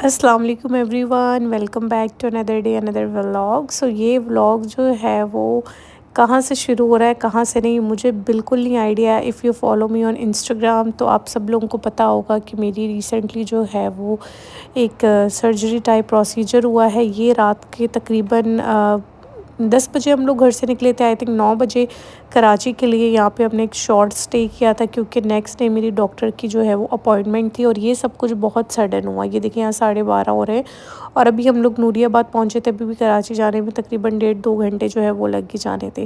अस्सलाम वालेकुम everyone, welcome back to another day another vlog. ये व्लॉग जो है वो कहाँ से शुरू हो रहा है कहाँ से नहीं, मुझे बिल्कुल नहीं idea. If you follow me on Instagram तो आप सब लोगों को पता होगा कि मेरी रिसेंटली जो है वो एक सर्जरी टाइप प्रोसीजर हुआ है। ये रात के तकरीबन 10 बजे हम लोग घर से निकले थे, आई थिंक 9 बजे कराची के लिए। यहाँ पे हमने एक शॉर्ट स्टे किया था क्योंकि नेक्स्ट डे मेरी डॉक्टर की जो है वो अपॉइंटमेंट थी और ये सब कुछ बहुत सडन हुआ। ये देखिए यहाँ 12:30 हो रहे हैं और अभी हम लोग नूरियाबाद पहुँचे थे। अभी भी कराची जाने में तकरीबन 1.5-2 घंटे जो है वो लग ही जाने थे।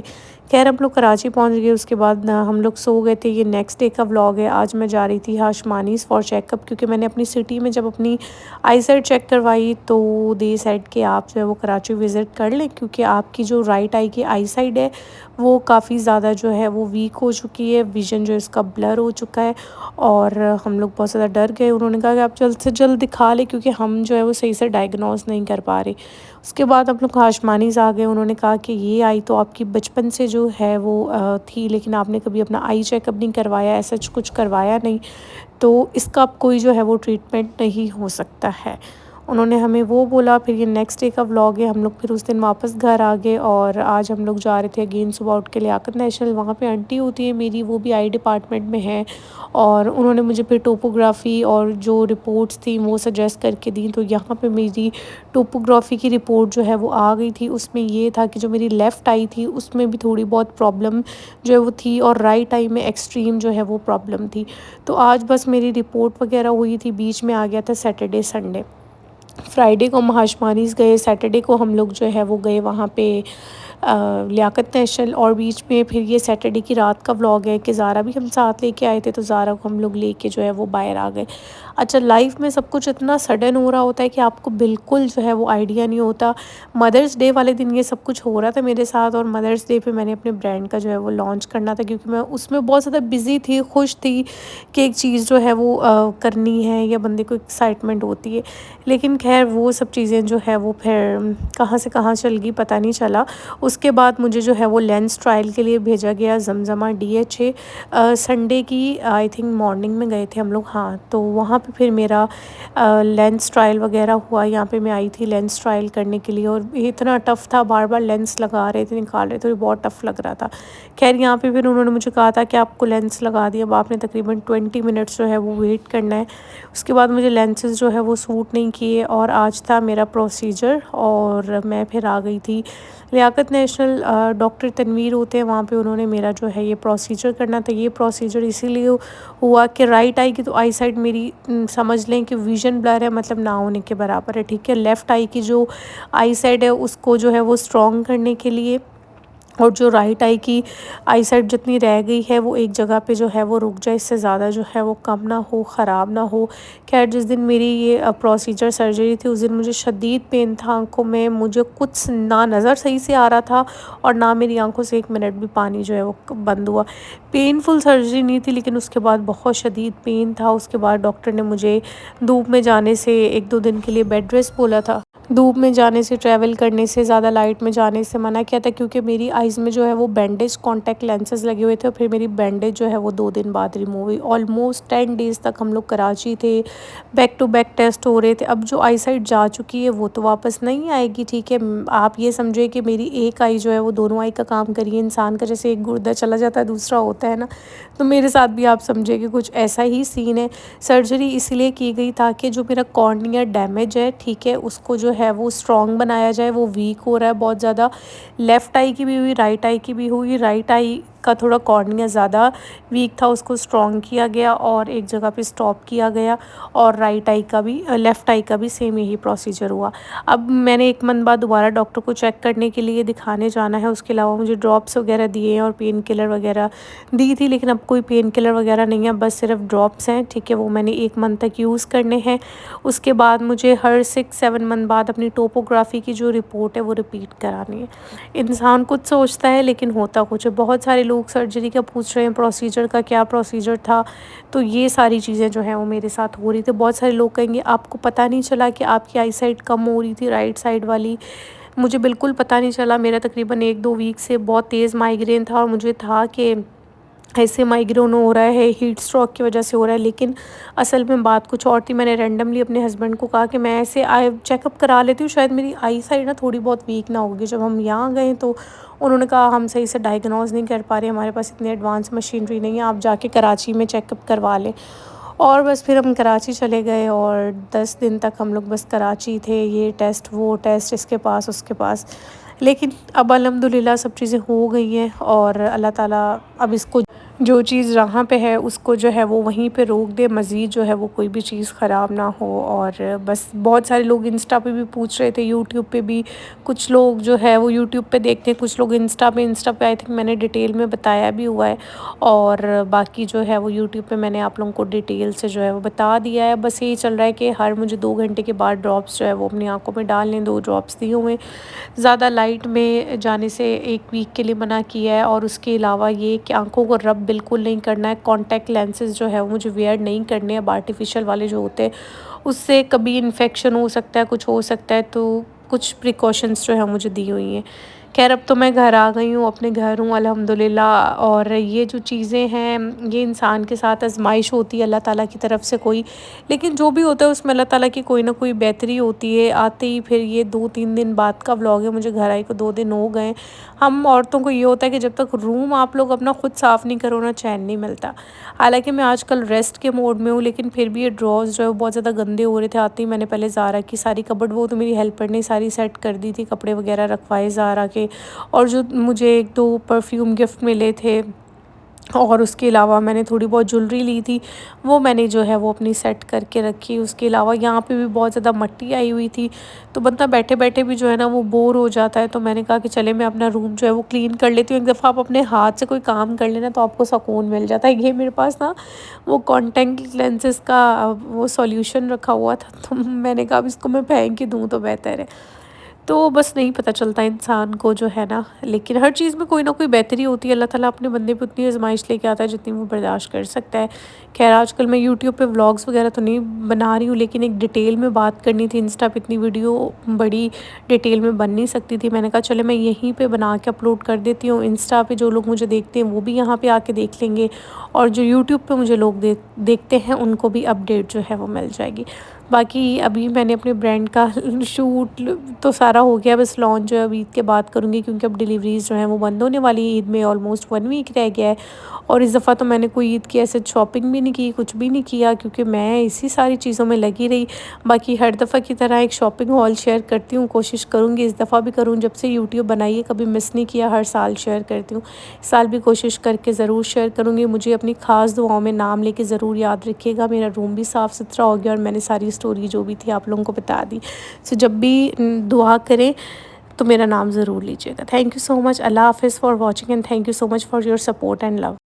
खैर हम लोग कराची पहुँच गए, उसके बाद ना हम लोग सो गए थे। ये नेक्स्ट डे का व्लॉग है। आज मैं जा रही थी हाशमानीज़ फॉर चेकअप क्योंकि मैंने अपनी सिटी में जब अपनी आई साइट चेक करवाई तो दे साइड के आप जो है वो कराची विज़िट कर लें क्योंकि आपकी जो राइट आई की आई साइड है वो काफ़ी ज़्यादा जो है वो वीक हो चुकी है, विज़न जो इसका ब्लर हो चुका है और हम लोग बहुत ज़्यादा डर गए। उन्होंने कहा कि आप जल्द से जल्द दिखा लें क्योंकि हम जो है वो सही से डायग्नोस नहीं कर पा रहे। उसके बाद हम लोग हाशमानीज़ आ गए। उन्होंने कहा कि ये आई तो आपकी बचपन से जो है वो थी, लेकिन आपने कभी अपना आई चेकअप नहीं करवाया, ऐसा कुछ करवाया नहीं, तो इसका अब कोई जो है वो ट्रीटमेंट नहीं हो सकता है। उन्होंने हमें वो बोला। फिर ये नेक्स्ट डे का व्लॉग है। हम लोग फिर उस दिन वापस घर आ गए और आज हम लोग जा रहे थे अगेन सुबह उठ के लियाकत नेशनल। वहाँ पे आंटी होती है मेरी, वो भी आई डिपार्टमेंट में है और उन्होंने मुझे फिर टोपोग्राफ़ी और जो रिपोर्ट्स थी वो सजेस्ट करके दी। तो यहाँ पे मेरी टोपोग्राफ़ी की रिपोर्ट जो है वो आ गई थी। उसमें ये था कि जो मेरी लेफ़्ट आई थी उसमें भी थोड़ी बहुत प्रॉब्लम जो है वो थी और राइट आई में एक्सट्रीम जो है वो प्रॉब्लम थी। तो आज बस मेरी रिपोर्ट वगैरह हुई थी, बीच में आ गया था सैटरडे संडे। फ्राइडे को हम हाशमानीज़ गए, सैटरडे को हम लोग जो है वो गए वहाँ पे लियाकत नेशनल और बीच में फिर ये सैटरडे की रात का व्लॉग है कि ज़ारा भी हम साथ लेके आए थे, तो ज़ारा को हम लोग लेके जो है वो बाहर आ गए। अच्छा, लाइफ में सब कुछ इतना सडन हो रहा होता है कि आपको बिल्कुल जो है वो आइडिया नहीं होता। मदर्स डे वाले दिन ये सब कुछ हो रहा था मेरे साथ और मदर्स डे पे मैंने अपने ब्रांड का जो है वो लॉन्च करना था क्योंकि मैं उसमें बहुत ज़्यादा बिज़ी थी, खुश थी कि एक चीज़ जो है वो करनी है या बंदे को एक्साइटमेंट होती है। लेकिन खैर वो सब चीज़ें जो है वो फिर कहाँ से कहाँ चल गई पता नहीं चला। उसके बाद मुझे जो है वो लेंस ट्रायल के लिए भेजा गया जमजमा DHA। संडे की आई थिंक मॉर्निंग में गए थे हम लोग, हाँ, तो वहाँ पे फिर मेरा लेंस ट्रायल वगैरह हुआ। यहाँ पे मैं आई थी लेंस ट्रायल करने के लिए और इतना टफ़ था, बार बार लेंस लगा रहे थे निकाल रहे थे, तो बहुत टफ़ लग रहा था। खैर यहाँ पे फिर उन्होंने मुझे कहा था कि आपको लेंस लगा दिया, अब आपने तकरीबन 20 मिनट्स जो है वो वेट करना है। उसके बाद मुझे लेंसेज जो है वो सूट नहीं किए और आज था मेरा प्रोसीजर और मैं फिर आ गई थी लियाकत नेशनल। डॉक्टर तनवीर होते हैं वहाँ पे, उन्होंने मेरा जो है ये प्रोसीजर करना था। ये प्रोसीजर इसीलिए हुआ कि राइट आई की तो आई साइड मेरी समझ लें कि विज़न ब्लर है, मतलब ना होने के बराबर है, ठीक है। लेफ़्ट आई की जो आई साइड है उसको जो है वो स्ट्रॉन्ग करने के लिए और जो राइट आई की आई साइड जितनी रह गई है वो एक जगह पे जो है वो रुक जाए, इससे ज़्यादा जो है वो कम ना हो, ख़राब ना हो। खैर जिस दिन मेरी ये प्रोसीजर सर्जरी थी उस दिन मुझे शदीद पेन था आँखों में, मुझे कुछ ना नज़र सही से आ रहा था और ना मेरी आँखों से 1 मिनट भी पानी जो है वो बंद हुआ। पेनफुल सर्जरी नहीं थी लेकिन उसके बाद बहुत शदीद पेन था। उसके बाद डॉक्टर ने मुझे धूप में जाने से 1-2 दिन के लिए बेड रेस्ट बोला था। धूप में जाने से, ट्रैवल करने से, ज़्यादा लाइट में जाने से मना किया था क्योंकि मेरी आइज़ में जो है वो बैंडेज कॉन्टैक्ट लेंसेज लगे हुए थे और फिर मेरी बैंडेज जो है वो 2 दिन बाद रिमूव हुई। ऑलमोस्ट 10 डेज़ तक हम लोग कराची थे, बैक टू बैक टेस्ट हो रहे थे। अब जो आई साइट जा चुकी है वो तो वापस नहीं आएगी, ठीक है। आप ये समझिए कि मेरी एक आई जो है वो दोनों आई का काम करिए, इंसान का जैसे एक गुर्दा चला जाता है दूसरा होता है ना, तो मेरे साथ भी आप समझिए कि कुछ ऐसा ही सीन है। सर्जरी इसलिए की गई ताकि जो मेरा कॉर्निया डैमेज है, ठीक है, उसको जो है वो स्ट्रॉन्ग बनाया जाए। वो वीक हो रहा है बहुत ज़्यादा। लेफ़्ट आई की भी हुई, राइट आई की भी हुई। राइट आई का थोड़ा कॉर्निया ज़्यादा वीक था, उसको स्ट्रॉन्ग किया गया और एक जगह पे स्टॉप किया गया और राइट आई का भी, लेफ़्ट आई का भी सेम यही प्रोसीजर हुआ। अब मैंने 1 मंथ बाद दोबारा डॉक्टर को चेक करने के लिए दिखाने जाना है। उसके अलावा मुझे ड्रॉप्स वगैरह दिए हैं और पेन किलर वगैरह दी थी, लेकिन अब कोई पेन किलर वगैरह नहीं है, बस सिर्फ ड्रॉप्स हैं, ठीक है। वो मैंने 1 मंथ तक यूज़ करने हैं। उसके बाद मुझे हर 6-7 मंथ बाद अपनी टोपोग्राफ़ी की जो रिपोर्ट है वो रिपीट करानी है। इंसान कुछ सोचता है लेकिन होता कुछ है। बहुत सारे लोग सर्जरी का पूछ रहे हैं, प्रोसीजर का क्या प्रोसीजर था, तो ये सारी चीज़ें जो हैं वो मेरे साथ हो रही थी। बहुत सारे लोग कहेंगे आपको पता नहीं चला कि आपकी आई साइड कम हो रही थी, राइट साइड वाली। मुझे बिल्कुल पता नहीं चला। मेरा तकरीबन 1-2 वीक से बहुत तेज़ माइग्रेन था और मुझे था कि ऐसे माइग्रेन हो रहा है, हीट स्ट्रोक की वजह से हो रहा है, लेकिन असल में बात कुछ और थी। मैंने रैंडमली अपने हस्बैंड को कहा कि मैं ऐसे आई चेकअप करा लेती हूँ, शायद मेरी आई साइड ना थोड़ी बहुत वीक ना होगी। जब हम यहाँ गए तो उन्होंने कहा हम सही से डायग्नोज नहीं कर पा रहे, हमारे पास इतनी एडवांस मशीनरी नहीं है, आप जाके कराची में चेकअप करवा लें। और बस फिर हम कराची चले गए और 10 दिन तक हम लोग बस कराची थे, ये टेस्ट वो टेस्ट, इसके पास उसके पास। लेकिन अब अल्हम्दुलिल्लाह सब चीज़ें हो गई हैं और अल्लाह ताला अब इसको जो चीज़ जहाँ पे है उसको जो है वो वहीं पे रोक दे, मज़ीद जो है वो कोई भी चीज़ ख़राब ना हो। और बस बहुत सारे लोग इंस्टा पे भी पूछ रहे थे, यूट्यूब पे भी कुछ लोग जो है वो यूट्यूब पे देखते हैं, कुछ लोग इंस्टा पे आई थिंक मैंने डिटेल में बताया भी हुआ है। और बाकी जो है वो यूट्यूब पे मैंने आप लोगों को डिटेल से जो है वो बता दिया है। बस यही चल रहा है कि हर मुझे 2 घंटे के बाद ड्रॉप्स जो है वो अपनी आँखों में डालने, 2 ड्रॉप्स दिए हुए हैं। ज़्यादा लाइट में जाने से 1 वीक के लिए मना किया है और उसके अलावा ये कि आँखों को रब बिल्कुल नहीं करना है। कॉन्टैक्ट लेंसेज़ जो है वो मुझे वियर नहीं करने हैं, अब आर्टिफ़िशियल वाले जो होते हैं उससे कभी इन्फेक्शन हो सकता है, कुछ हो सकता है, तो कुछ प्रिकॉशंस जो है मुझे दी हुई हैं। ख़ैर अब तो मैं घर आ गई हूँ, अपने घर हूँ अल्हम्दुलिल्लाह। और ये जो चीज़ें हैं ये इंसान के साथ आज़माइश होती है अल्लाह ताला की तरफ से कोई, लेकिन जो भी होता है उसमें अल्लाह ताला की कोई ना कोई बेहतरी होती है। आते ही फिर ये 2-3 दिन बाद का व्लॉग है, मुझे घर आई को 2 दिन हो गए। हम औरतों को ये होता है कि जब तक रूम आप लोग अपना खुद साफ़ नहीं करो ना, चैन नहीं मिलता। हालाँकि मैं आजकल रेस्ट के मोड में हूँ, लेकिन फिर भी ये ड्रॉर्स जो है वो बहुत ज़्यादा गंदे हो रहे थे। आते ही मैंने पहले ज़ारा की सारी कबर्ड, वो तो मेरी हेल्पर ने सारी सेट कर दी थी, कपड़े वगैरह रखवाए ज़ारा के। और जो मुझे 1-2 परफ्यूम गिफ्ट मिले थे और उसके अलावा मैंने थोड़ी बहुत ज्वेलरी ली थी, वो मैंने जो है वो अपनी सेट करके रखी। उसके अलावा यहाँ पे भी बहुत ज़्यादा मट्टी आई हुई थी, तो बंदा बैठे-बैठे भी जो है ना वो बोर हो जाता है। तो मैंने कहा कि चले मैं अपना रूम जो है वो क्लीन कर लेती हूँ। एक दफ़ा आप अपने हाथ से कोई काम कर लेना तो आपको सुकून मिल जाता है। ये मेरे पास ना वो कॉन्टैक्ट लेंसेज़ का वो सॉल्यूशन रखा हुआ था, तो मैंने कहा अब इसको मैं फेंक ही दूँ तो बेहतर है। तो बस नहीं पता चलता इंसान को जो है ना, लेकिन हर चीज़ में कोई ना कोई बेहतरी होती है। अल्लाह ताला अपने बंदे पे उतनी आज़माइश लेके आता है जितनी वो बर्दाश्त कर सकता है। ख़ैर आजकल मैं यूट्यूब पे व्लॉग्स वगैरह तो नहीं बना रही हूँ, लेकिन एक डिटेल में बात करनी थी। इंस्टा पे इतनी वीडियो बड़ी डिटेल में बन नहीं सकती थी। मैंने कहा चलो मैं यहीं पे बना के अपलोड कर देती हूँ। इंस्टा पे जो लोग मुझे देखते हैं वो भी यहाँ पे आके देख लेंगे, और जो यूट्यूब पे मुझे लोग देखते हैं उनको भी अपडेट जो है वो मिल जाएगी। बाकी अभी मैंने अपने ब्रांड का शूट तो सारा हो गया, बस लॉन्च जो है अब ईद के बाद करूँगी, क्योंकि अब डिलीवरीज़ जो हैं वो बंद होने वाली है। ईद में ऑलमोस्ट 1 वीक रह गया है और इस दफ़ा तो मैंने कोई ईद की ऐसे शॉपिंग भी नहीं की, कुछ भी नहीं किया, क्योंकि मैं इसी सारी चीज़ों में लगी रही। बाकी हर दफ़ा की तरह एक शॉपिंग हॉल शेयर करती हूँ, कोशिश करूँगी इस दफ़ा भी करूँ। जब से यूट्यूब बनाई है कभी मिस नहीं किया, हर साल शेयर करती हूँ। इस साल भी कोशिश करके ज़रूर शेयर करूँगी। मुझे अपनी ख़ास दुआओं में नाम लेके ज़रूर याद रखिएगा। मेरा रूम भी साफ़ सुथरा हो गया और मैंने सारी स्टोरी जो भी थी आप लोगों को बता दी। सो जब भी दुआ करें तो मेरा नाम ज़रूर लीजिएगा। Thank you so much. अल्लाह हाफ़िज़ for watching and thank you so much for your support and love.